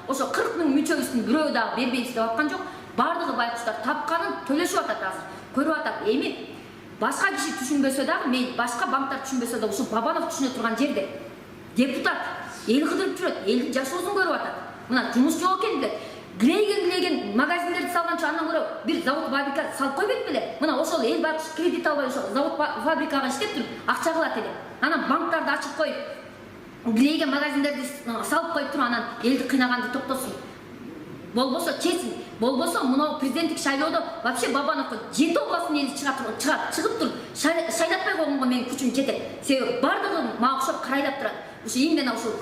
ошо 40 000 мүчөбүздүн бирөө дагы бербейбиз деп аткан жок. Бардыгы байкуштар тапканын төлөшүп атат азыр. Көрүп атат. Эми башка киши түшүнбөсө дагы, мейли башка банктар түшүнбөсө дагы ушул Бабанов түшүнө турган жерде депутат эл кыдырып жүрөт, элдин жашоосун көрүп атат. Мына жумуш жок экенин билет. Глейген магазиндерди салганча андан көрө бир завод фабрика салып койбойт беле? Мына ошол эл байкуш кредит албай ошол завод фабрикага иштеп туруп акча кылат эле. Анан банктарды ачып коюп, глейген магазиндерди салып коюп туруп анан элди кыйнаганды токтосун. Болбосо чечсин. Болбосо мына президенттик шайлоодо вообще Бабановго 7 областын эли чыгып туруп шайлатпай койгонго менин күчүм жетет. Себеби бардыгы мага окшоп карайлап турат. Ушу именно ушул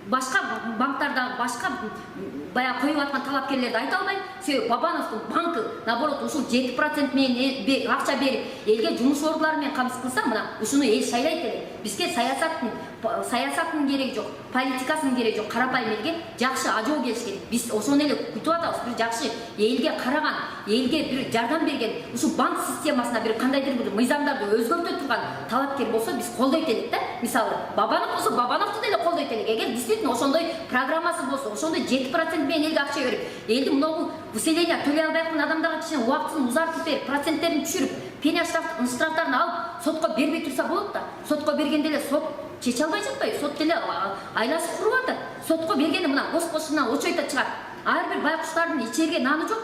башка банктарда башка баягы коюп аткан талапкерлерди айта албайм. Себеби Бабановдун банкы наоборот ушул 7% менен акча берип элге жумуш ордулары менен камсыз кылса, мына ушуну эл шайлайт эле. Бизге саясаттын кереги жок, политикасынын кереги жок. Карапайым элге жакшы ажоо келиш керек. Биз ошону эле күтүп атабыз. Бир жакшы элге караган, элге бир жардам берген, ушул банк системасына бир кандайдыр бир мыйзамдарды өзгөртө турган талапкер болсо биз колдойт элек да. Мисалы Бабанов болсо Бабановду деле колдойт элек. Эгер действительно ошондой программасы болсо, ошондой 7% менен элге акча берип, элди могу выселение төлөй албай аткан адамдарга кичине убактысын узартып берип, проценттерин түшүрүп, пеня штрафтарын алып, сотко бербей турса болот да. Сотко бергенде эле сот чече албай жатпайбы? Сот деле айласы куруп атат. Сотко бергенде мына госпошунан очойто чыгат. Ар бир байкуштардын ичерге наны жок.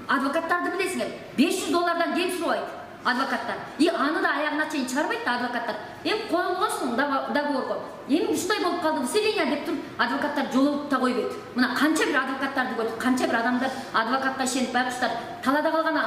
Адвокаттарды билесиңер. $500 кем сурабайт адвокаттар. И аны да аягына чейин чыгарбайт да адвокаттар. Эми коюлгонсуң договорго. Эми ушундай болуп калды, выселение деп туруп адвокаттар жолугуп да койбойт. Мына канча бир адвокаттарды көрдүк, канча бир адамдар адвокатка ишенип байкуштар талада калган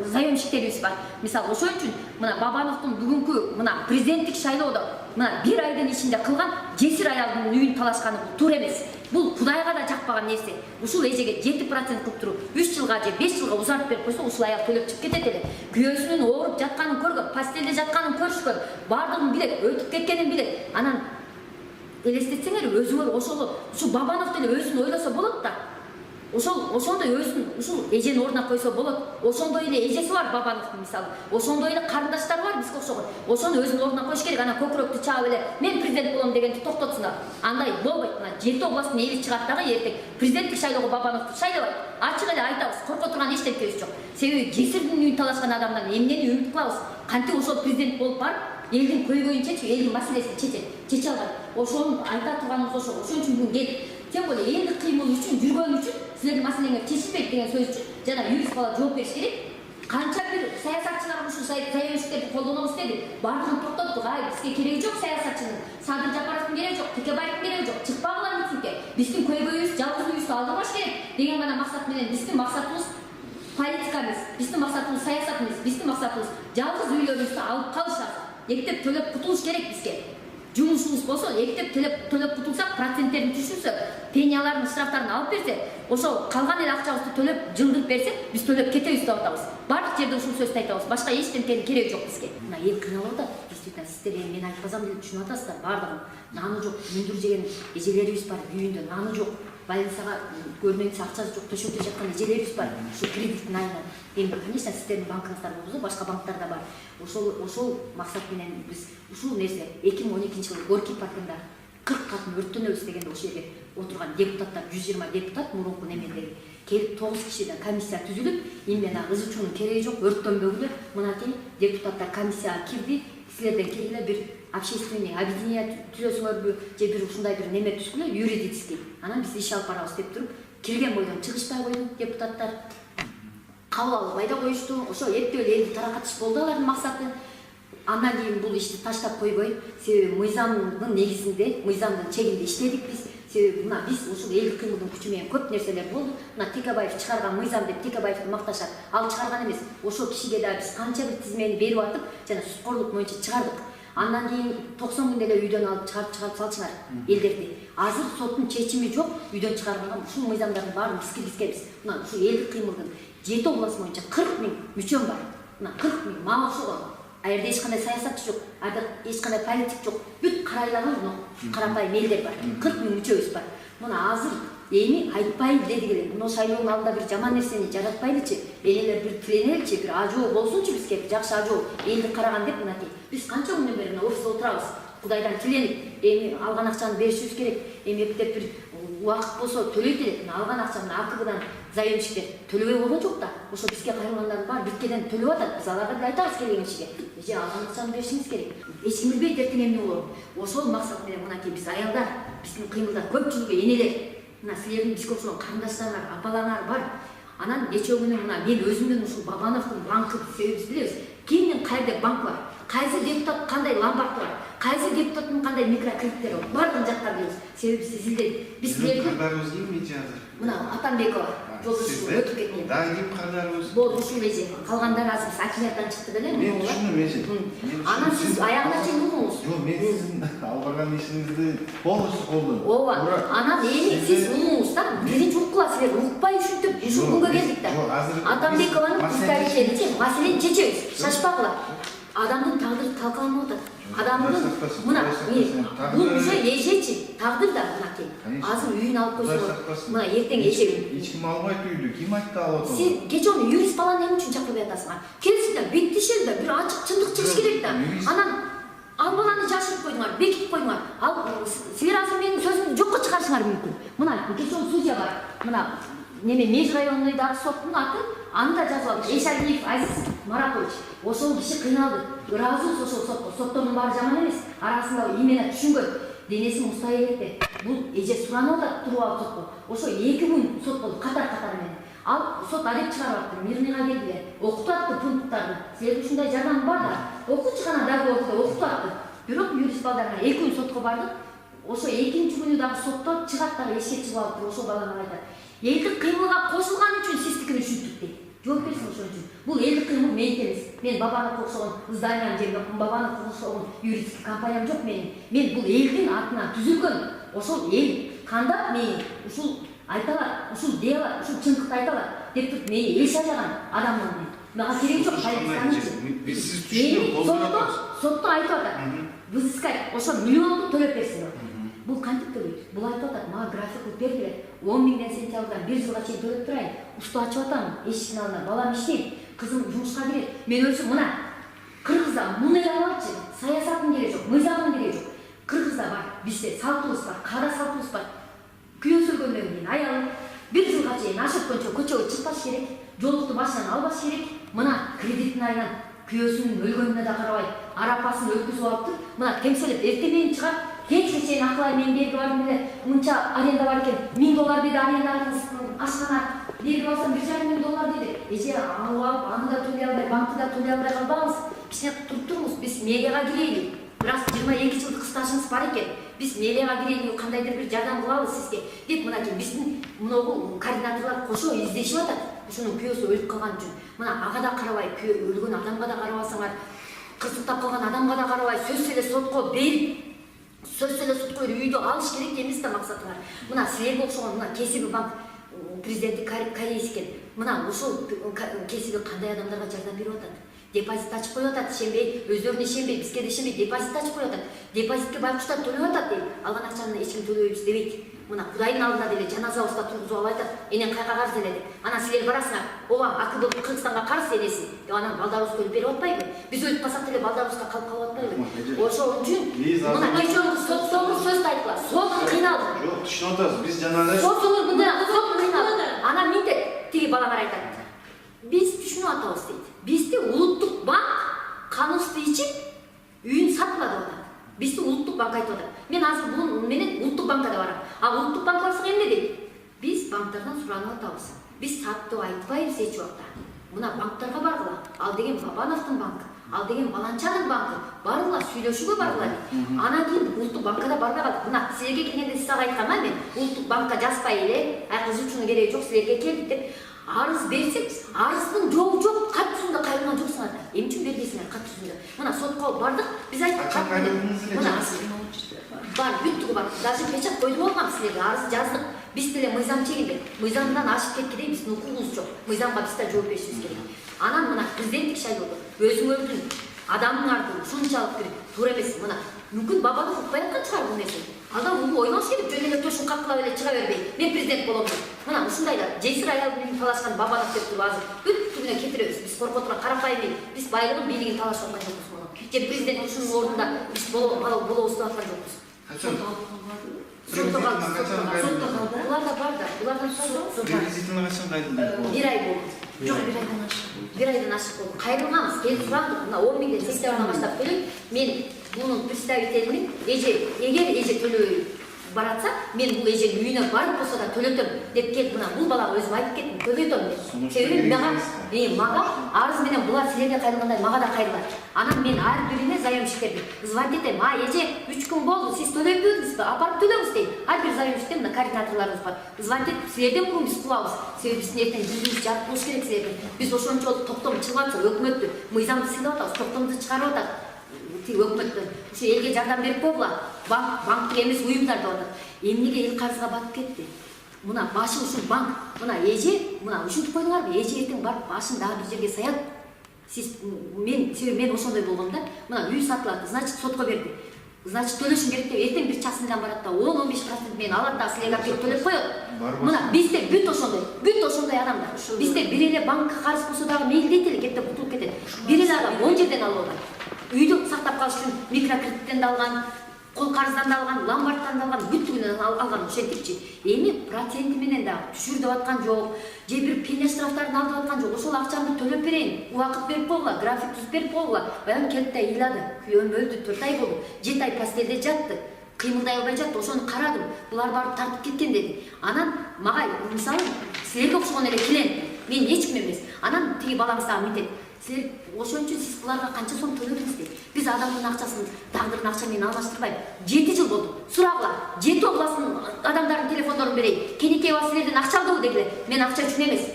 заемщиктерибиз бар. Мисалы ошон үчүн мына Бабановдун бүгүнкү мына президенттик шайлоодо мына бир айдын ичинде кылган жесир аялдын үйүн талашканы бул туура эмес. Бул Кудайга да жакпаган нерсе. Ушул эжеге 7% кылып туруп 3 жылга же 5 жылга узартып берип койсо, ушул аял төлөп чыгып кетет эле. Күйөөсүнүн ооруп жатканын көргөн, постелде жатканын көрүшкөн, бардыгын билет, өтүп кеткенин билет. Анан элестетсеңер өзүңөр ушул Бабанов деле өзүн ойлосо болот да. Ошондой өзүн ушул эжени ордуна койсо болот. Ошондой эле эжеси бар Бабановдун мисалы. Ошондой эле карындаштары бар бизге окшогон. Ошону өзүнүн ордуна коюш керек. Анан көкүрөктү чаап эле мен президент болом дегенди токтотсунар. Андай болбойт. Мына 7 областтын эли чыгат дагы эртең президенттик шайлоого Бабановду шайлабайт. Ачык эле айтабыз, корко турган эчтекебиз жок. Себеби жесирдин үйүн талашкан адамдан эмнени үмүт кылабыз? Кантип ошол президент болуп барып, элдин көйгөйүн чечип, элдин маселесин чече албайт. Ошону айта турганыбыз ошол. Ошон үчүн бүгүн келип, тем более элдик кыймыл үчүн жүргөн үчүн силердин маселеңер чечилбейт деген сөз үчүн жана юрист бала жооп бериш керек. Канча бир саясатчылар ушул заемщиктерди колдонобуз деди. Бардыгын токтоттук. Бизге кереги жок саясатчынын. Садыр Жапаровдун кереги жок, Текебаевдин кереги жок. Чыкпагыла митингге. Биздин көйгөйүбүз жалгыз үйүбүздү алдырбаш керек деген гана максат менен биздин максатыбыз политика эмес, биздин максатыбыз саясат эмес, биздин максатыбыз жалгыз үйлөрүбүздү алып калыш. Эктеп төлөп кутулуш керек бизге. Жумушубуз болсо, эктеп төлөп кутулсак, проценттерин түшүрсө, пениялардын штрафтарын алып берсе, ошол калган эле акчабызды төлөп жылдырып берсе, биз төлөп кетебиз деп атабыз. Бардык жерде ушул сөздү айтабыз. Башка эчтемкенин кереги жок бизге. Мына эл кыйналып атат. Действительно, сиздер мен айтпасам деле түшүнүп атасыздар. Бардыгын наны жок, мүндүр жеген эжелерибиз бар, үйүндө наны жок. Больницага көрүнөйт акчасы жок, төшөктө жаткан эжелерибиз бар. Ушу кредиттин айынан. Эми, конечно, сиздердин банкыңыздар болбосо, башка банктарда бар. Ошол максат менен биз ушул нерсе 2012-жылы Горький паркында 40 катын өрттөнөбүз дегенде ошол жерге отурган депутаттар 120 депутат мурунку немендеги келип 9 кишиден комиссия түзүлүп, именно ызычуунун кереги жок, өрттөнбөгүлө мына тең депутаттар комиссияга кирди. Силерден келгиле бир общественный объединение түзөсүңөрбү же бир ушундай бир неме түзгүлө юридический. Анан биз иш алып барабыз деп туруп, кирген бойдон чыгышпай койду депутаттар. Кабыл албай да коюшту. Ошо эптеп эле элди таракатыш болду алардын максаты. Андан кийин бул ишти таштап койбой, себеби мыйзамдын негизинде, мыйзамдын чегинде иштедик биз. Себеби мына биз ушул элдик кыймылдын күчү менен көп нерселер болду. Мына Текебаев чыгарган мыйзам деп Текебаевди макташат. Ал чыгарган эмес. Ошол кишиге да биз канча бир тизмени берип атып, жана суткорлук боюнча чыгардык. Андан кийин 90 күндө эле үйдөн алып чыгарып салчыңар элдерди. Азыр соттун чечими жок, үйдөн чыгарылган ушул мыйзамдардын баарын бизгебиз. Мына ушул элдик кыймылдын 7 область боюнча 40 000 мүчөм бар. Мына 40 000 мага окшогон. Аерде эч кандай саясатчы жок, ада эч кандай политик жок. Бүт карайлаган карапайым элдер бар. 40 000 мүчөбүз бар. Мына азыр эми айтпай дедигиле. Мына шайлоонун алдында бир жаман нерсени жаратпайлычы, элелер бир тиренеличи, бир ажоо болсунчу бизге, жакшы ажоо, элди караган деп мынакей. Биз канча күндөн бери офисте отурабыз. Кудайдан тиленип, эми алган акчаны беришибиз керек. Эми эптеп бир убакыт болсо төлөйт элек. Алган акчаны АКБдан заемщиктер төлөбөй койгон жок да. Ошо бизге кайрылгандар бар, биткеден төлөп атат. Биз аларга деле айтабыз келген кишиге. Эже алган акчаны беришиңиз керек. Эч ким билбейт эртең эмне болорун. Ошол максат менен мынакей биз аялдар, биздин кыймылдар көпчүлүгү энелер, мына силердин бизге окшогон карындаштарыңар, апаларыңар бар. Анан кечээ күнү мына мен өзүмдүн ушул Бабановдун банкы себеби биз билебиз. Кимдин кайда банк бар? Кайсы депутат кандай ломбард бар? Кайсы депутаттын кандай микрокредиттери бар? Бардыгын жактап билебиз. Себеби биз изилдедик. Биз силердин кардарыбыз ким эже азыр? Мына Атамбекова жолдошу өтүп кеткен. Дагы ким кардарыбыз? Болду ушул эже. Калгандары азыр биз акиматтан чыкты деле. Мен түшүндүм эже. Анан сиз аягына чейин угуңуз. Жок, мен сиздин алып барган ишиңизди полностью колдойм. Ооба. Анан эми сиз угуңуз да. Биринчи уккула силер укпай ушинтип ушул күнгө келдик да. Атамбекованын пистолети маселени чечебиз. Шашпагыла. Адамдын тагдыры талкаланып атат. Адамдын мына бул уже эжечи тагдыр да мынакей. Азыр үйүн алып койсо мына эртең эже эч ким албайт үйдү. Ким айтты алып атат? Сен кече оны юрист баланы эмне үчүн чакырып атасыңар? Келсин да биттишер да бир ачык чындык чыгыш керек да. Анан ал баланы жашырып койдуңар, бекитип койдуңар. Ал силер азыр менин сөзүмдү жокко чыгарышыңар мүмкүн. Мына кече судья бар. Мына неме Меж районундагы соттун аты анда жазылат. Эшалиев Азиз Маратович. Ошол киши кыйналды. Ыраазыбыз ошол сотко. Соттордун баары жаман эмес. Арасында имени түшүнгөн. Денеси мустай электе. Бул эже суранып атат туруп алып сотко. Ошо 2 күн сот болду катар менен. Ал сот ареп чыгарып атты. Мирныйга келдилер. Окутуп атты пункттарды. Силерде ушундай жардам бар да. Окуучу гана договорду окутуп атты. Бирок юрист балдарына 2 күн сотко бардык. Ошо 2-нчи күнү дагы сотто чыгат дагы эшикке чыгып алып ошол балага айтат. Элдик кыймылга кошулган үчүн сиз тикини ушинттик дейт. Жооп берсин ошон үчүн. Бул элдик кыймыл меники эмес. Мен Бабановго окшогон зданиям же Бабановго окшогон юридический компаниям жок менин. Мен бул элдин атынан түзүлгөн. Ошол эл кандап мени ушул айта алат, ушул дей алат, ушул чындыкты айта алат деп туруп мени эл сайлаган адаммын мен. Мага кереги жок кайсы. Биз сиз түшүнүп колдонуп атабыз. Сотто айтып атат. Взыскать ошо миллионду төлөп берсин. Бул кантип төлөйт? Бул айтып атат, мага график кылып бергиле. 10 миңден сентябрдан 1 жылга чейин төлөп турайын. Усту ачып атам, эшиктин алдына балам иштейт, кызым жумушка кирет. Мен өлсөм мына Кыргызда муну эле алачы, саясаттын кереги жок, мыйзамдын кереги жок. Кыргызда бар, бизде салтыбыз бар, кара салтыбыз бар. Күйөөсү өлгөндөн кийин аялы 1 жылга чейин ашытканча көчөгө чыкпаш керек, жолукту башынан албаш керек. Мына кредиттин айынан күйөөсүнүн өлгөнүнө да карабай, арапасын өткүзүп алыптыр. Мына темселеп эртең чыгат. Кечке чейин акылай мен берип бардым эле, мынча аренда бар экен, $1000 деди арендаңыз ашкана. Берип алсам $1,500 деди. Эже алып, аны да төлөй албай, банкты да төлөй албай калбаңыз. Биз туруп туруңуз, биз мэрияга кирейли. Бирок 22 жылдык стажыңыз бар экен. Биз мэрияга кирейли, кандайдыр бир жардам кылабыз сизге. Деп мынакей биздин могу координаторлор кошо издешип атат. Ушунун күйөөсү өлүп калган үчүн. Мына ага да карабай, күйөө өлгөн адамга да карабасаңар, кырсыктап калган адамга да карабай, сөзсүз эле сотко берип сөзсүз эле сотко үйдү алыш керек эмес да максаты бар. Мына силерге окшогон мына кесиби банк президенти Кореис экен. Мына ошол кесиби кандай адамдарга жардам берип атат. Депозит ачып коюп атат, ишенбей, өздөрүнө ишенбей, бизге да ишенбей депозит ачып коюп атат. Депозитке байкуштар төлөп атат дейт. Алган акчаны эч ким төлөбөйбүз дебейт. Мына Кудайдын алдында деле жаназабызга тургузуп алып айтат. Энен кайга карыз эле деп. Анан силер барасыңар. Ооба, АКБ Кыргызстанга карыз энеси. Деп анан балдарыбыз төлөп берип атпайбы? Биз өлүп калсак деле балдарыбызга калып атпайбы? Ошол үчүн мына кечээ соттогу сөздү айткыла. Сот кыйналды. Жок, түшүнүп атабыз. Биз жанагы сот кыйналды. Анан минтет тиги балаңар айтат. Биз түшүнүп атабыз дейт. Бизде улуттук банк каныбызды ичип үйүн сатып алып атат. Бизди улуттук банк айтып атат. Мен азыр бул менен улуттук банкка да барам. А улуттук банк барсаң эмне дейт? Биз банктардан суранып атабыз. Биз сатып айтпайбыз эч убакта. Мына банктарга баргыла. Ал деген Бабановдун банкы, ал деген Баланчанын банкы. Баргыла, сүйлөшүүгө баргыла дейт. Анан кийин улуттук банкка да барбай калдык. Мына силерге келгенде сиз айтканмын мен, улуттук банкка жазбай эле, кызы үчүн кереги жок, силерге келдик деп арыз берсек, арыздын жобу жок, кат жүзүндө кайрылган жоксуңар. Эмне үчүн бергенсиңер кат жүзүндө? Мына сотко бардык, биз айттык. Мына бар, бүттүгү бар. Даже печат койдуп алгам силерге, арыз жаздык. Биз деле мыйзам чегинде. Мыйзамдан ашып кеткенде биздин укугубуз жок. Мыйзамга биз да жооп беришибиз керек. Анан мына президенттик шайлоодо өзүңөрдүн адамыңарды ушунчалык бир туура эмес. Мына мүмкүн Бабанов укпай аткан чыгар бул нерсени. Адам угуп ойнош керек, жөн эле төшүн каккылап эле чыга бербей. Мен президент болом деп. Мына ушундайлар жесир аял менен талашкан Бабанов деп туруп азыр бүттүгүнө кетиребиз. Биз коркотура карапайым эл. Биз байлыгын, бийлигин талашып аткан жокпуз муну. Же президент ушунун ордунда биз болобуз деп аткан жокпуз. Сотто калды. Приблизительно Булар да бар да. Булардан сот. Приблизительно качан кайдыңдар? Bir ay болду. Жок, bir ayдан ашык. Bir ayдан ашык болду. Кайрылганбыз, келип сурандык. Мына 10 миңден сентябрдан баштап төлөйм. Мен бунун представителинин эгер эже төлөбөй баратса, мен бул эженин үйүнө барып болсо да төлөтөм деп келип, мына бул балага өзүм айтып кеттим, төлөтөм деп. Себеби мага арыз менен булар силерге кайрылгандай мага да кайрылат. Анан мен ар бирине заемщиктерди звонить этем. Эже 3 күн болду, сиз төлөбөдүңүзбү? Апарып төлөңүз дейм. Ар бир заемщиктер мына координаторлорубуз бар. Звонить этип, силерден мурун биз кылабыз. Себеби биздин эртең жүзүбүз жак болуш керек силерден. Биз ошончолук токтом чыгып атса, өкмөттү мыйзамды сыйлап атабыз, токтомду чыгарып атат. Өкмөттөн ушу элге жардам берип койгула. Банктык эмес уюмдар деп атат. Эмнеге эл карызга батып кетти? Мына башы ушул банк, мына эже, мына ушинтип койдуңарбы? Эже эртең барып башын дагы бир жерге саят. Мен ошондой болгом да. Мына үй сатылат, значит сотко берди. Значит төлөшүм керек деп эртең бир частныйдан барат да 10-15% менен алат да силерге алып төлөп коет. Мына бизде бүт ошондой адамдар. Бизде бир эле банкка карыз болсо дагы мейли дейт эле, кеттеп утулуп кетет. Бир эле адам 10 жерден алып алган. Үйдү сактап калыш үчүн микрокредиттен да алган, кол карыздан да алган, ломбардтан да алган, бүттүгүнөн алган ошентипчи. Эми проценти менен да түшүр деп аткан жок, же бир пеня штрафтарын алып аткан жок. Ошол акчамды төлөп берейин, убакыт берип койгула, график түзүп берип койгула. Баягы келип да ыйлады. Күйөөм өлдү, 4 ай болду. 7 ай постелде жатты. Кыймылдай албай жатты. Ошону карадым. Булар барып тартып кеткен деди. Анан мага мисалы силерге окшогон эле клиент, мен эч ким эмес. Анан тиги балам сага мынтет. Силер ошон үчүн сиз буларга канча сом төлөдүңүз дейт. Биз адамдын акчасын, тагдырдын акча менен алмаштырбайбыз. 7 жыл болду. Сурагыла. 7 областын адамдардын телефондорун берейин. Кенекей ба силерден акча алдыбы дегиле. Мен акча үчүн эмес.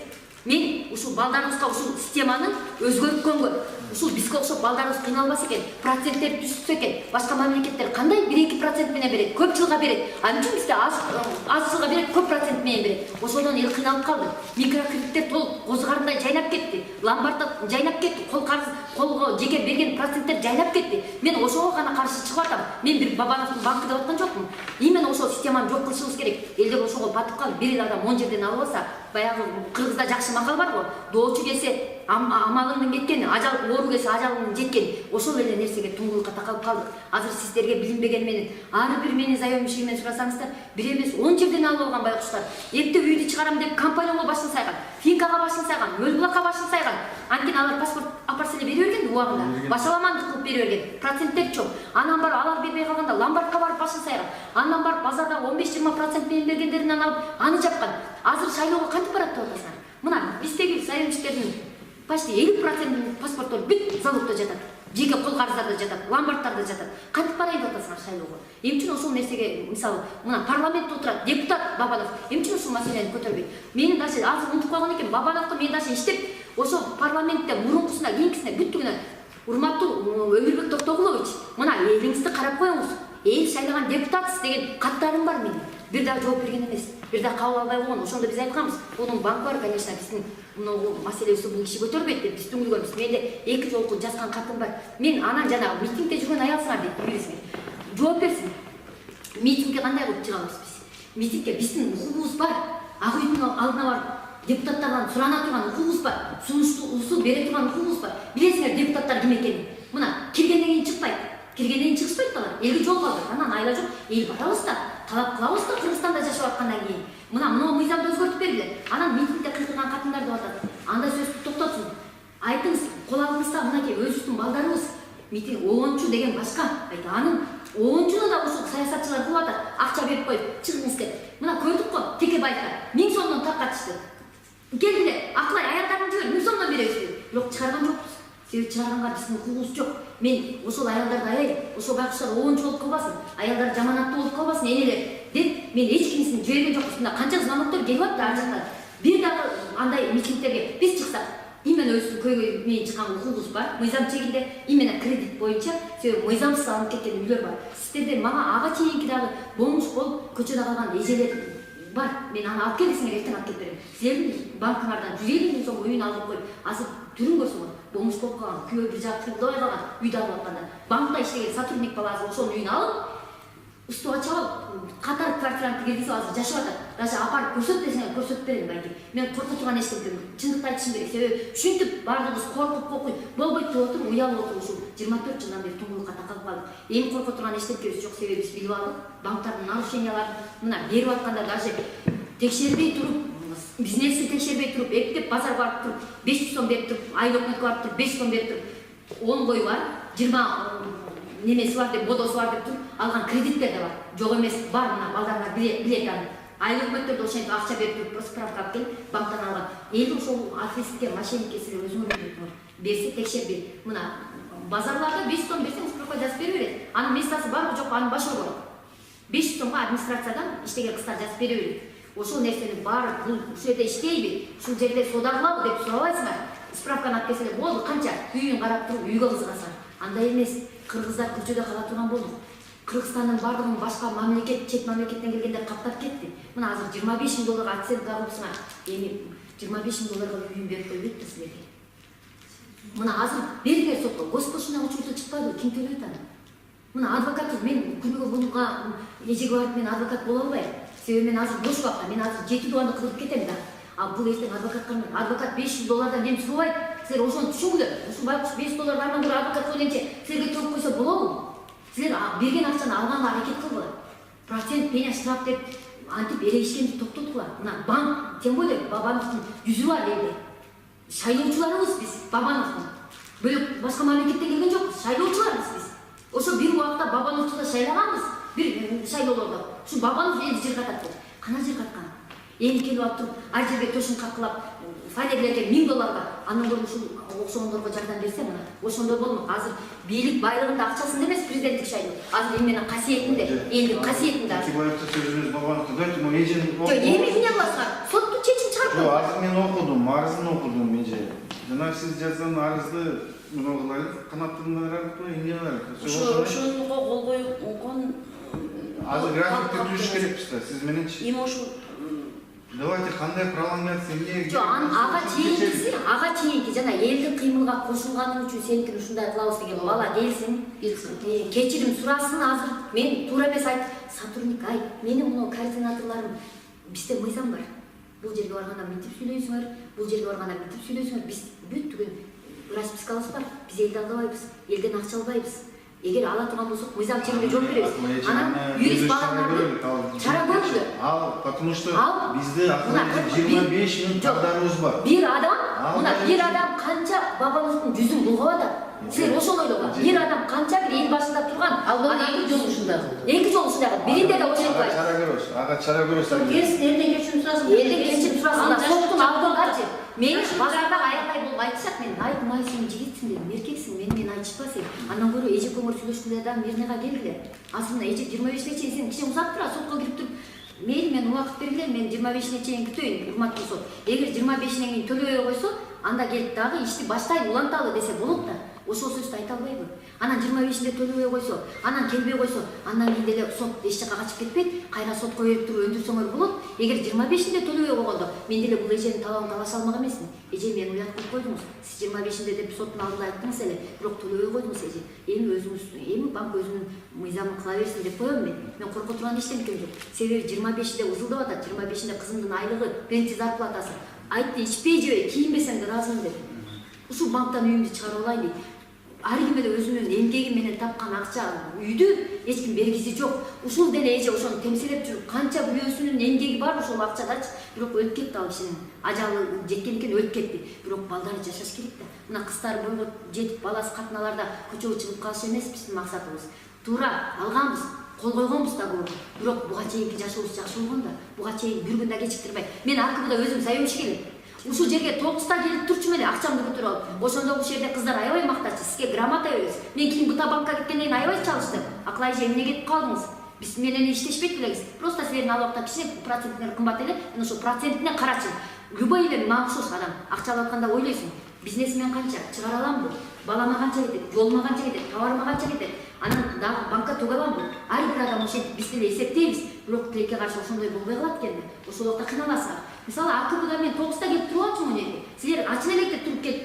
Мен ушул балдарыбызга ушул системаны өзгөрткөнгө, ушул бизге окшоп балдарыбыз кыйналбаса экен, проценттер түшсө экен, башка мамлекеттер кандай 1-2% менен берет, көп жылга берет. Ал үчүн бизде аз жылга берет, көп процент менен берет. Ошодон эл кыйналып калды. Микрокредиттер толук козгарындай жайнап кетти. Ломбардда жайнап кетти. Кол карыз, колго жеке берген проценттер жайнап кетти. Мен ошого гана каршы чыгып атам. Мен бир Бабановдун банкы деп аткан жокмун. Именно ошол системаны жок кылышыбыз керек. Элдер ошого батып калып, бир адам 10 жерден алып алса, баягы Кыргызда жакшы макал бар го. Доочу келсе амалыңдын кеткени, ажал оору келсе ажалыңдын жеткени. Ошол эле нерсеге туңгулукка такалып калдык. Азыр сиздерге билинбеген менен ар бир менин заемщигимен сурасаңыздар, бир эмес 10 жерден алып алган байкуштар. Эрте үйдү чыгарам деп компанияга башын сайган, финкага башын сайган, Мөлбулакка башын сайган. Анткени алар паспорт апарса эле бере берген убагында. Башаламандык кылып бере берген. Проценттер чоң. Анан барып алар бербей калганда ломбардка барып башын сайган. Андан барып базарда 15-20% менен бергендеринен алып аны жапкан. Азыр шайлоого кантип барат деп атасыңар? Мына биздеги заемщиктердин почти 50% паспорттор бүт залогдо жатат. Жеке кол карыздарда жатат, ломбардтарда жатат. Кантип барайын деп атасыңар шайлоого? Эмне үчүн ошол нерсеге, мисалы, мына парламентте отурат депутат Бабанов, эмне үчүн ушул маселени көтөрбөйт? Мени даже азыр унутуп койгон экен, Бабановду мен даже иштеп, ошол парламентте мурункусуна, кийинкисине бүттүгүнө урматтуу Өмүрбек Токтогулович, мына элиңизди карап коюңуз. Эл шайлаган депутатсыз деген каттарым бар менин. Бир дагы жооп берген эмес. Бир дагы кабыл албай койгон. Ошондо биз айтканбыз, бунун банкы бар, конечно, биздин мына маселебизди бул киши көтөрбөйт деп биз түңүлгөнбүз. Менде 2 жолку жазган катым бар. Мен анан жанагы митингде жүргөн аялсыңар дейт, билесиңер. Жооп берсин. Митингге кандай кылып чыгабыз биз? Митингге биздин укугубуз бар. Ак үйдүн алдына барып депутаттардан сурана турган укугубуз бар. Сунуштуу бере турган укугубуз бар. Билесиңер депутаттар ким экенин. Мына киргенден кийин чыкпайт. Киргенден кийин чыкпайт алар. Элге жол калдырат. Анан айла жок, эл барабыз да, талап кылабыз да Кыргызстанда жашап аткандан кийин. Мына мыйзамды өзгөртүп бергиле. Анан митингде кыйгырган катындар деп атат. Андай сөздү токтотсун. Айтыңыз, кулагыңызда мынакей өзүбүздүн балдарыбыз митинг оончу деген башка. Анын оончуну да ушул саясатчылар кылып атат. Акча берип коюп, чыгыңыз деп. Мына көрдүк го, Текебаевка 1000 сомдон таркатышты. Келгиле, акылай аялдарын жибер, 1000 сомдон беребиз деп. Бирок чыгарган жокпуз. Себеби чыгарганга биздин укугубуз жок. Мен ошол аялдарды аяйм. Ошол байкуштар оончулук кылбасын, аялдар жаманаттуу болуп калбасын, энелер деп мен эч кимисин жиберген жокпуз. Мына канча звоноктор келип атты ар жактан. Бир дагы андай митингтерге биз чыксак, именно өзүбүздүн көйгөй менен чыккан укугубуз бар. Мыйзам чегинде именно кредит боюнча, себеби мыйзамсыз алынып кеткен үйлөр бар. Сиздерде мага ага чейинки дагы бомж болуп көчөдө калган эжелер бар. Мен аны алып келсеңер эртең алып келип берем. Силердин банкыңардан 150 000 сом үйүн алып коюп, азыр түрүн көрсөңөр, бомж болуп калган, күйөө бир жагы кыймылдабай калган, үйдө алып атканда. Банкта иштеген сотрудник бала азыр ошонун үйүн алып, устуга чалып, катар квартиранын киргизип азыр жашап атат. даже апарып көрсөт десеңер көрсөтүп берем байке. Мен коркуп турган эчтеке чындыкты айтышым керек. Себеби ушинтип баардыгыбыз коркуп болбойт деп отуруп, уялып отуруп ушул 24 жылдан бери туңгулукка такалып калдык. Эми коркуп турган эчтекебиз жок, себеби биз билип алдык. Банктардын нарушенияларын мына берип атканда даже текшербей туруп, бизнести текшербей туруп, эптеп базарга барып туруп, 500 сом берип туруп, айлык өкмөткө барып туруп, 500 сом берип туруп, 10 кою бар, 20 немеси бар деп, бодосу бар деп туруп, алган кредиттер да бар. Жок эмес, бар мына балдарга билет аны. Айлык өкмөттөрдө ошентип акча берип туруп, справка алып келип, банктан алган. Элди ошол аферистке, мошенникке силер өзүңөр билип берсе текшербей. Мына базарларда 500 сом берсең справка жазып бере берет. Анын местасы барбы жокпу, анын башы болот. 500 сомго администрациядан иштеген кыздар жазып бере берет. Ошол нерсени баары бул ушул жерде иштейби, ушул жерде содагылабы деп сурабайсыңар. Справканы алып келселер болду, канча үйүн карап туруп үйгө кызыгасың. Андай эмес, кыргыздар көчөдө кала турган болдук. Кыргызстандын бардыгын башка мамлекет, чет мамлекеттен келгендер каптап кетти. Мына азыр 25 000 долларга оценка алыпсыңар. Эми 25 000 долларга үйүн берип койбойт да силерге. Мына азыр бергилер сотко, госпошина учету чыкпайбы, ким төлөйт аны? Мына адвокат, мен күнүгө буга эжеге барып мен адвокат боло албайм. Себеби мен азыр бош убакта, мен азыр 7 дубанды кылып кетем да. А бул эртең адвокат 500 доллардан эми сурабайт. Силер ошону түшүнгүлөр. Ушул байкуш 500 доллар андан көрө адвокат койгонче силерге төлөп койсо болобу? Силер берген акчаны алганга аракет кылгыла. Процент, пеня, штраф деп антип эрегишкенди токтоткула. Мына банк, тем более Бабановдун жүзү бар элде. Шайлоочуларыбыз биз Бабановдун. Бөлөк башка мамлекеттен келген жокпуз, шайлоочуларбыз биз. Ошо бир убакта Бабановду шайлаганбыз, бир шайлоолордо. Ушу Бабанов элди жыргатат. Кана жыргаткан? Эми келип атып, ар жерге төшүн какылап, файлерлерге 1000 долларга, андан көрө ушул окшогондорго жардам берсе, мына ошондой болмок. Азыр бийлик байлыгында акчасында эмес президенттик шайлоо. Азыр эми менен касиетинде, элдин касиетинде. Тибаевча сөзүңүз Бабановду айтып, но эжени Жок, эми эмне кыласыңар? Соттун чечим чыгарып Жок, азыр мен окудум, арызын окудум эже. Жана сиз жазган арызды мыналар канаттанарбы, эмне бар? Ошонго кол койгон азыр графикти түзүш керекпиз да, сиз мененчи. Эми ошол Давайте кандай пролонгация эмне? Жок, ага чейинки жана элдин кыймылга кошулганың үчүн сеникини ушундай кылабыз деген бала келсин, кечирим сурасын. Азыр мен туура эмес айт, сотрудник айт, менин мына координаторлорум, бизде мыйзам бар. Бул жерге барганда мынтип сүйлөйсүңөр, бул жерге барганда мынтип сүйлөйсүңөр. Биз бүт түгүн распискабыз бар. Биз элди алдабайбыз, элден акча албайбыз. Эгер ала турган болсок, мыйзам чегинде жооп беребиз. Анан юрист балаларды чара көрүлдү. Ал, потому что бизде акыры 25 мүнөт жагдарыбыз бар. Бир адам канча Бабановдун жүзүн булгап атат. Силер ошол ойлогула. Бир адам канча бир эл башында турган. ал эки жолу ушундай кылды. Эки жолу ушундай кылды. Биринде да ошентип айтты. Чара көрөбүз. Ага чара көрөбүз. Элден кечирим сурасың. Элден кечирим сурасың. Соттун алдындачы. Мени базарда аябай болуп айтышат. Мен айтмай сен жигитсиң дедим. Эркексиң, менен айтышпа сен. Андан көрө эже көңүл сүйлөшкүлө да мирнага келгиле. Азыр эже 25 чейин сен кичине узатып тура, сотко кирип туруп, мейли мен убакыт бергиле, мен 25 чейин күтөйүн, урматтуу сот. Эгер 25 кийин төлөбөй койсо, анда келип дагы ишти баштайлы, уланталы десе болот да. Ошол сөздү айта албайбы? Анан 25-inde төлөбөй койсо, анан келбей койсо, андан кийин деле сот эч жака качып кетпейт, кайра сотко берип туруп өндүрсөңөр болот. Эгер 25-inde төлөбөй койгондо, мен деле бул эженин талабын талаша алмак эмесмин. Эже мени уят кылып койдуңуз. Сиз 25-inde деп соттун алдында айттыңыз эле, бирок төлөбөй койдуңуз эже. Эми өзүңүз, эми банк өзүнүн мыйзамын кыла берсин деп коем мен. Мен коркуп турган эчтеке жок. Себеби 25-inde узулдап атат, 25-inde кызымдын айлыгы, биринчи зарплатасы. Айтты, ичпей жебей, кийинбесең да ыраазымын деп. Ушул банктан үйүмдү чыгарып алайын дейт. Ар ким эле өзүнүн эмгеги менен тапкан акча үйдү эч ким бергиси жок. Ушул деле эже ошону темселеп жүрүп, канча бирөөсүнүн эмгеги бар ушул акчадачы. Бирок өлүп кетти ал кишинин. Ажалы жеткен экен, өлүп кетти. Бирок балдары жашаш керек да. Мына кыздар бойго жетип, баласы катналарда көчөгө чыгып калыш эмес биздин максатыбыз. Туура алганбыз, кол койгонбуз да көп. Бирок буга чейинки жашообуз жакшы болгон да. Буга чейин бир күн да кечиктирбей. Мен АКБда өзүм сайлоочу келем. Ушул жерге 9-та келип турчумун эле, акчамды көтөрүп алып. Ошондо ушул жерде кыздар аябай мактачы, сизге грамота беребиз. Мен кийин Бута банкка кеткенден кийин аябай чалыштым. Акылай эже эмне кетип калдыңыз? Биз менен иштешпейт белеңиз. Просто силердин налогдо кичине процентине кымбат эле, мен ошол процентине карачы. Любой эле мага окшош адам, акча алып атканда ойлойсуң. Бизнесмен канча, чыгара аламбы? Балама канча кетет, жолума канча кетет, товарыма канча кетет. Анан дагы банкка төгө аламбы? Ар бир адам ошентип биз деле эсептейбиз. Бирок тилекке каршы ошондой болбой калат экенди. Ошол убакта кыйналасыңар. Мисалы, АКБда мен 9-та келип туруп алчумун жерге. Силер ачын электе туруп келип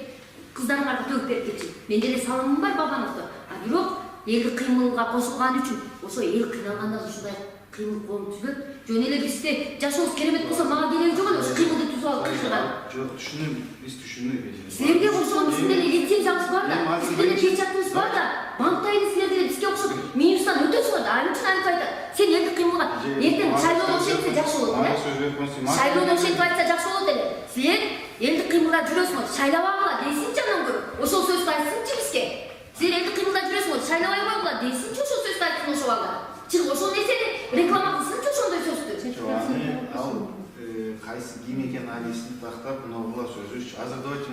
кыздарыңарга төгүп берип кетчи. Мен деле салымым бар Бабановдо. А бирок эл кыймылга кошулган үчүн ошо эл кыйналганда ушундай кыймыл колун түзөт. Жөн эле бизде жашообуз керемет болсо мага кереги жок эле ошо кыймылды түзүп алып кылган. Жок, түшүнөм, биз түшүнөк. Силерге ошол биздин деле лицензиябыз бар да, биздин деле печатыбыз бар да. Банкта эле силер деле бизге окшоп минустан өтөсүңөр да. Ал үчүн айтып айтат. Сен элдик кыймылга эртең шайлоодо ошентсе жакшы болот эле. Шайлоодо ошентип айтса жакшы болот эле. Силер элдик кыймылда жүрөсүңөр, шайлабагыла дейсинчи андан көрө. Ошол сөздү айтсынчы бизге. Силер элдик кыймылда жүрөсүңөр, шайлабай койгула дейсинчи ошол сөздү айтсын ошол абагыла. Чыгып ошол нерсени реклама кылсынчы ошондой сөздү. Ал кайсы ким экенин алисин тактап, мына сөзү. Азыр давайте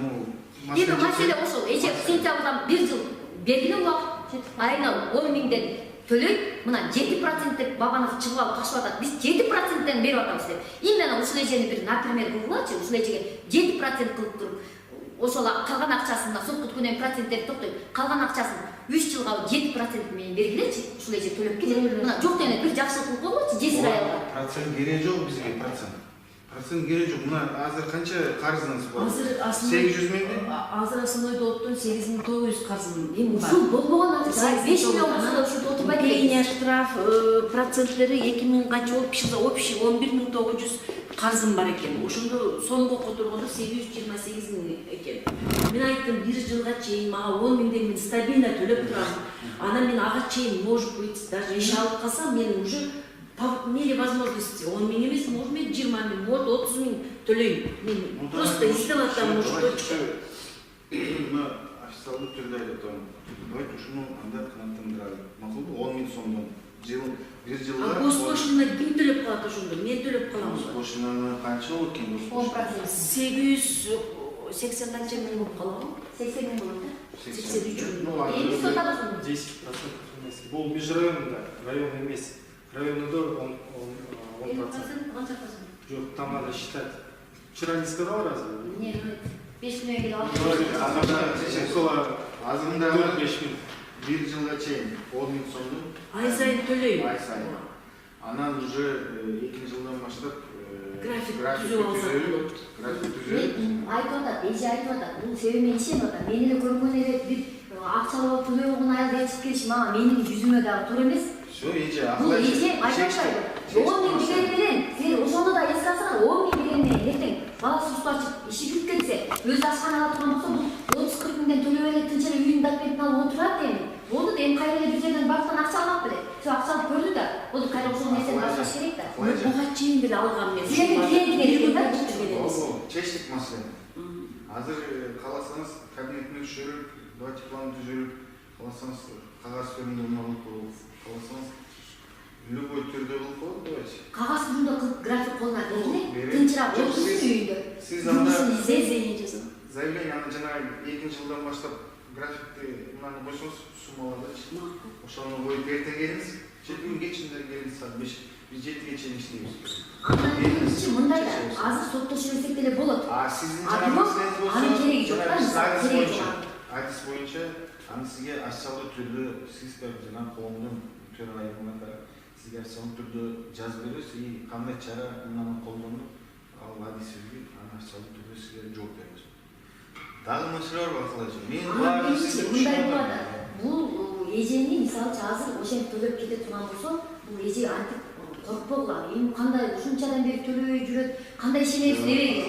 Эми маселе ошол. Эже сентябрдан 1 жыл бергиле убакыт. Айына 10 миңден төлөйт. Мына 7% деп Бабанов чыгып алып кашып атат. Биз 7%ден берип атабыз деп. Именно ушул эжени бир например кылгылачы, ушул эжеге 7% кылып туруп, ошол калган акчасын сотко өткөндөн проценттери токтойт. Калган акчасын 3 жылга 7% менен бергилечи. Ушул эже төлөп кетет. Мына жок дегенде бир жакшылык кылып койгулачы, жесир аялга. Процент кереги жок бизге, процент. Процент кереги жок. Мына азыр канча карызыңыз бар? Азыр 800 миңди? Азыр асылойдо оттон 8900 карызым эми бар. Ушул болбогон акча 5 миллион болсо ушул отурбайт Пения штраф проценттери 2000 канча болуп чыкса, общий 11900 карызым бар экен. Ошондо сомго которгондо 828 миң экен. Мен айттым, 1 жылга чейин мага 10 миңден мен стабильно төлөп турам. Анан мен ага чейин, может быть, даже иш алып калсам, мен уже имели возможности 10 миң эмес, может мен 20 миң, может 30 миң төлөйм. Мен просто издеп атам, может точка. Мына официалдуу түрдө айтам. Давайте ушуну анда канаттандыралы. Макулбу 10 миң сомдон жыл 1 жылга. А госпошина ким төлөп калат ошондо? Мен төлөп калам. Госпошинаны канча болот экен госпошина? 880 канча миң болуп калабы? 80 миң болот да. 83 миң. Эми сотабыз. 10% емес. Бұл межрайонында, район емес. Районында 10%. Жоқ, там надо считать. Вчера не сказал разве? Нет, 5 миң келип алып. Азырында 4-5 миң. 1 жылга чейин 10 миң сомдон Ай сайын төлөйм. ай сайын. Анан уже 2 жылдан баштап График түзүп алсак болот. График түзүп. Айтып атат, эже айтып атат. Бул себеби ишенип атат. Мен эле көргөн эле бир акчалап төлөй болгон айыл ачып келиш мага менин жүзүмө дагы туура эмес. Всё, эже Бул эже айтып атпайбы? 10 миң дегени менен, силер ошондо да эске алсаңар, 10 миң дегени менен эртең баласы усту ачып иши бүтүп кетсе, өз ашканага турган болсо, бул 30-40 миңден төлөп эле тынч эле үйүн документин алып отурат эми. Болду эми кайра эле бир жерден банктан акча алмак беле. Всё, акча алып көрдү да. Болду кайра ошол нерсени башташ керек да. Буга чейин деле алгам мен. Силердин клиентиңер да. чечтик маселени. Азыр кааласаңыз кабинетиме түшүрүп, давайте план түзүлүп, кааласаңыз кагаз түрүндө кылып коебуз. Кааласаңыз любой түрдө кылып коебуз, давайте. Кагаз түрүндө кылып график колуна бергиле. Тынчыраак отурсун үйүндө. Сиз анда Заявление жазам. заявление аны жанагы 2 жылдан баштап графикти мынаны койсоңуз суммалардачы. Ошону коюп эртең келиңиз. 7 күнгө чейин келиңиз, саат 5, биз 7ге чейин иштейбиз. Андан мындай да азыр соттошуп берсек деле болот. Сиздин анын кереги жок да, кереги жок. Адис боюнча аны сизге официалдуу түрдө сиз жана коомдун төрайымына сизге официалдуу түрдө жазып беребиз и кандай чара мынаны колдонуп ал адисибизге аны официалдуу түрдө сизге жооп беребиз. Дагы маселе бар калайчы. Мен баарын сизге мындай болот. Бул эжени мисалчы азыр ошентип төлөп кете турган болсо, бул эже антип коркпогула. Эми кандай ушунчадан бери төлөбөй жүрөт, кандай ишенебиз дебейли.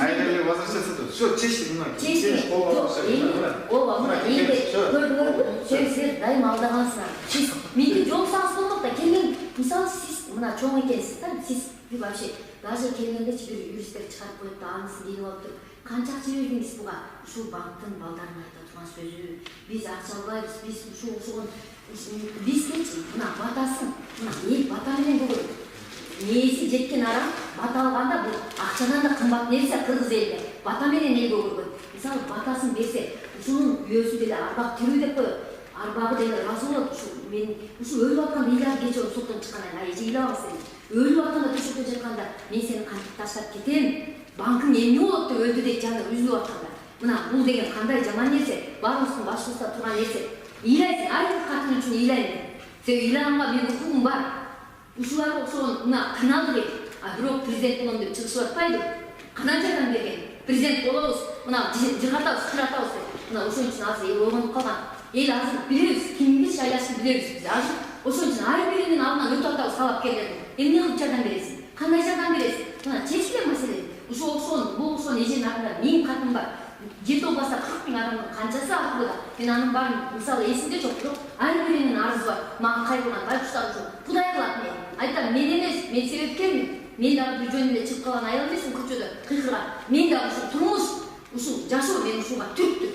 Айреле возвращаться. Всё, чечтик мына. Чечтик. Ооба, мына эми көрдүңөрбү? Силер дайыма алдагансыңар. Сиз мени жолуксаңыз болмок да, келген мисалы сиз мына чоң экенсиз да, сиз вообще даже келгендечи бир юристтер чыгарып коет да, анысын келип алып туруп, канча акча бердиңиз буга? Ушул банктын балдарына айта турган сөзү. Биз акча албайбыз, биз ушул бизгечи мына батасын, мына эл бата менен көрөт. Нээси жеткен арам бата алганда бул акчадан да кымбат нерсе кыргыз элде. Бата менен эл көргөн. Мисалы батасын берсе, ушунун үйөсү деле арбак тирүү деп коет. Арбагы деле ыраазы болот. Мен ушу өлүп аткан ыйлар кече соттон чыккандан эже ыйлабаңыз сен. Өлүп атканда төшөккө жатканда мен сени кантип таштап кетем? Банкың эмне болот деп өлдү дейт жаны үзүлүп атканда. Мына бул деген кандай жаман нерсе? Баарыбыздын башыбызда турган нерсе. Ыйлайсың, ар бир катын үчүн ыйлайм. Сен ыйлаганга менин укугум бар. Ушуларга окшогон мына кыналды дейт. А бирок президент болом деп чыгышып атпайбы? Кандай жардам берген? Президент болобуз, мына жыгатабыз, кыратабыз деп. Мына ошон үчүн азыр эл ойгонуп калган. Эл азыр билебиз, кимди шайлашты билебиз биз. Азыр ошон үчүн ар биринин алдынан өтүп атабыз талапкерлердин. Эмне кылып жардам бересиң? Кандай жардам бересиң? Мына чечилген маселе. Ушул окшогон, бул окшогон эженин артында 1000 катын бар. Жети областта 40 000 адамдын канчасы аркылуу да. Мен анын баарын мисалы эсимде жок, бирок ар биринин арызы бар. Мага кайрылган байкуштар үчүн Кудай кылат мени. Айтам, мен эмес, мен себепкермин. Мен дагы бир жөн эле чыгып калган аял эмесмин көчөдө кыйкырган. Мен дагы ушу турмуш, ушул жашоо мени ушуга түрттү.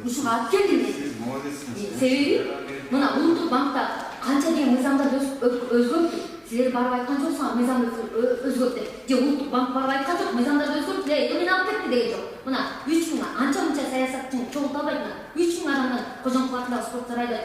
Ушуга алып келди мени. Сиз молодецсиз. Себеби мына улуттук банкта канча деген мыйзамдар өзгөрттү. Силер барып айткан жоксуңар, мыйзамды өзгөрттү. Же улуттук банк барып айткан жок, мыйзамдарды өзгөрттү. Эми алып кетти деген жок. Мына 3000 анча-мынча саясатчыны чогултуп албайт. 3000 адамдан Кожоң Кубатындагы спорт сарайда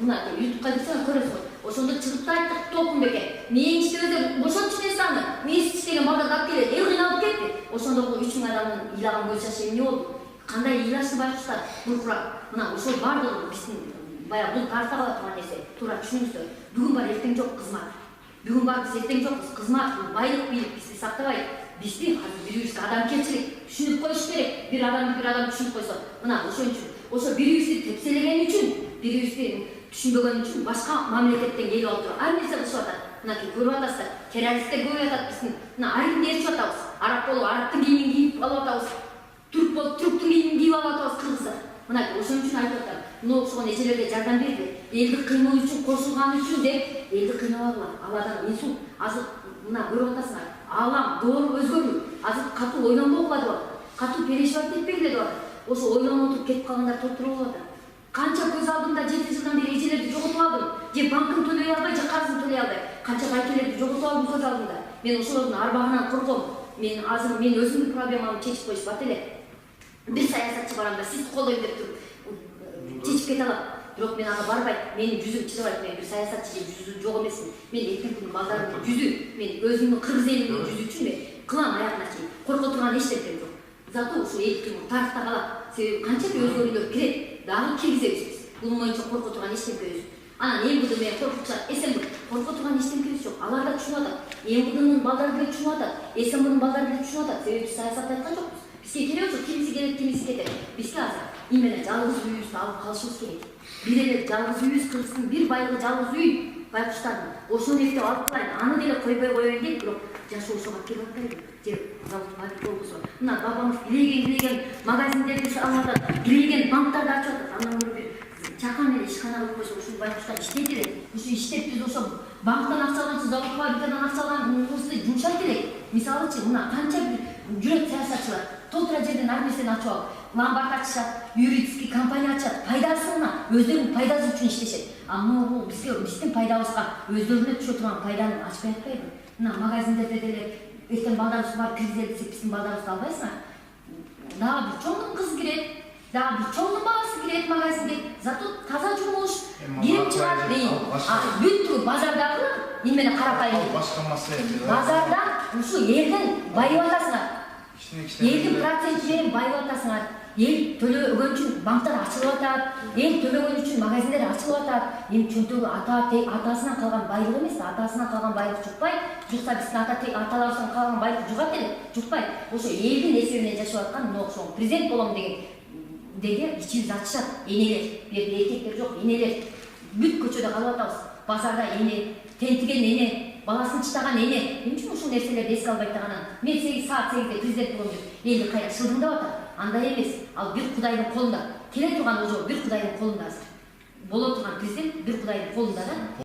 мына ютубка кирсең көрөсүң. Ошондо чыгып да айттык Толкунбекке. Мен иштебесем бошотчу мен саны. Мен иштеген балдарды алып келет. Эл кыйналып кетти. Ошондо бул 3000 адамдын ыйлаган көз жашы эмне болду? Кандай ыйлашты байкуштар? Буркурап. Мына ошол бардыгы биздин баягы бул тарта кала турган нерсе. Туура түшүнүңүздөр. Бүгүн бар, эртең жок кызмат. Бүгүн бар, биз эртең жокпуз. Кызмат, бул байлык бийлик бизди сактабайт. Бизди азыр бирибизге адамгерчилик түшүнүп коюш керек. Бир адам түшүнүп койсо. Мына ошон үчүн, ошо бирибизди тепселеген үчүн, бирибизди түшүнбөгөн үчүн башка мамлекеттен келип алып туруп ар нерсе кылышып атат. Мынакей көрүп атасыздар, террористтер көбөйүп атат биздин. Мына айрым ээрчип атабыз. Араб болуп арабтын кийимин кийип алып атабыз. Түрк болуп түрктүн кийимин кийип алып атабыз кыргыздар. Мына ошон үчүн айтып атам. Мына окшогон эжелерге жардам берди. Элди кыймоо үчүн кошулган үчүн деп элди кыйнабагыла. Аладан инсульт азыр мына көрүп атасыңар. Алам доору өзгөрдү. Азыр катуу ойлонбогула деп атат. Катуу перешивать этпегиле деп атат. Ошо ойлонуп отуруп кетип калгандар топтуруп атат. Канча көз алдымда 7 жылдан бери эжелерди жоготуп алдым. Же банкын төлөй албай, же карызын төлөй албай. Канча байкелерди жоготуп алдым көз алдымда. Мен ошолордун арбагынан корком. Мен азыр мен өзүмдүн проблемамды чечип коюшпат эле. Бир саясатчы барамда сизди колдойм деп туруп чечип кете алат. Бирок мен ага барбайт. Менин жүзүм чыдабайт. Мен бир саясатчы же жүзү жок эмесмин. Мен эртең күнү балдарымдын жүзү, мен өзүмдүн кыргыз элимдин жүзү үчүн мен кылам аягына чейин. Корко турган эч нерсем жок. Зато ушул эл кыймыл тарыхта калат. Себеби канча өзгөрүүлөр кирет, дагы киргизебиз биз. Бунун боюнча корко турган эч нерсе. Анан эмгиди менен коркутушат. СМБ корко турган эч нерсе жок. Алар да түшүнүп атат. Эмгидинин балдары деле түшүнүп атат. СМБнын балдары деле түшүнүп атат. Себеби биз саясатты айткан жокпуз. Бизге кереги жок, кимиси келет, кимиси кетет. Бизге азыр именно жалгыз үйүбүздү алып калышыбыз керек. Бир эле жалгыз үйүбүз, Кыргыздын бир байлыгы жалгыз үй байкуштардын. Ошону эптеп алып калайын. Аны деле койбой коеюн дейт, бирок жашоо ошого келип атпайбы? Же завод фабрика болбосо. Мына бабамыз илеген магазиндерди салып атат, илеген банктарды ачып атат. Андан көрө бир чакан эле ишкана кылып койсо ушул байкуштар иштейт эле. Ушу иштеп биз ошо банктан акча алганчы, завод фабрикадан акча алганыбызды жумшайт элек. Мисалычы мына канча бир жүрөт саясатчылар толтура жерден ар нерсени ачып алып, ломбард ачышат, юридический компания ачат, пайдасына, өздөрүнүн пайдасы үчүн иштешет. Мына бул биздин пайдабызга өздөрүнө түшө турган пайданы ачпай атпайбы? Мына магазиндерде деле эртең балдарыбыз барып киргизели десек, биздин балдарыбызды албайсыңар. Дагы бир чоңдун кызы кирет, дагы бир чоңдун бабасы кирет магазинге. Зато таза жумуш, кирип чыгат дейм. Бүт базардагы эмне карапайым. Башка маселе. Базардан ушу элдин байып атасыңар. Элдин проценти менен байып атасыңар. Эл төлөгөн үчүн банктар ачылып атат, эл төлөгөн үчүн магазиндер ачылып атат. Эми чөнтөгү атасынан калган байлык эмес, атасынан калган байлык жукпайт. Жукса биздин аталарыбыздан калган байлык жугат эле, жукпайт. Ошо элдин эсебинен жашап аткан мына окшогон президент болом деге ичибиз ачышат. Энелер, бу жерде эркектер жок, энелер. Бүт көчөдө калып атабыз. Базарда эне, тентиген эне, баласын чытаган эне. Эмне үчүн ушул нерселерди эске албайт даган? Мен 8 саат 8де президент болом деп элди кайра шылдыңдап атат. Андай эмес. Ал бир Кудайдын колунда. Келе турган ошо бир Кудайдын колунда азыр. Боло турган президент бир Кудайдын колунда да.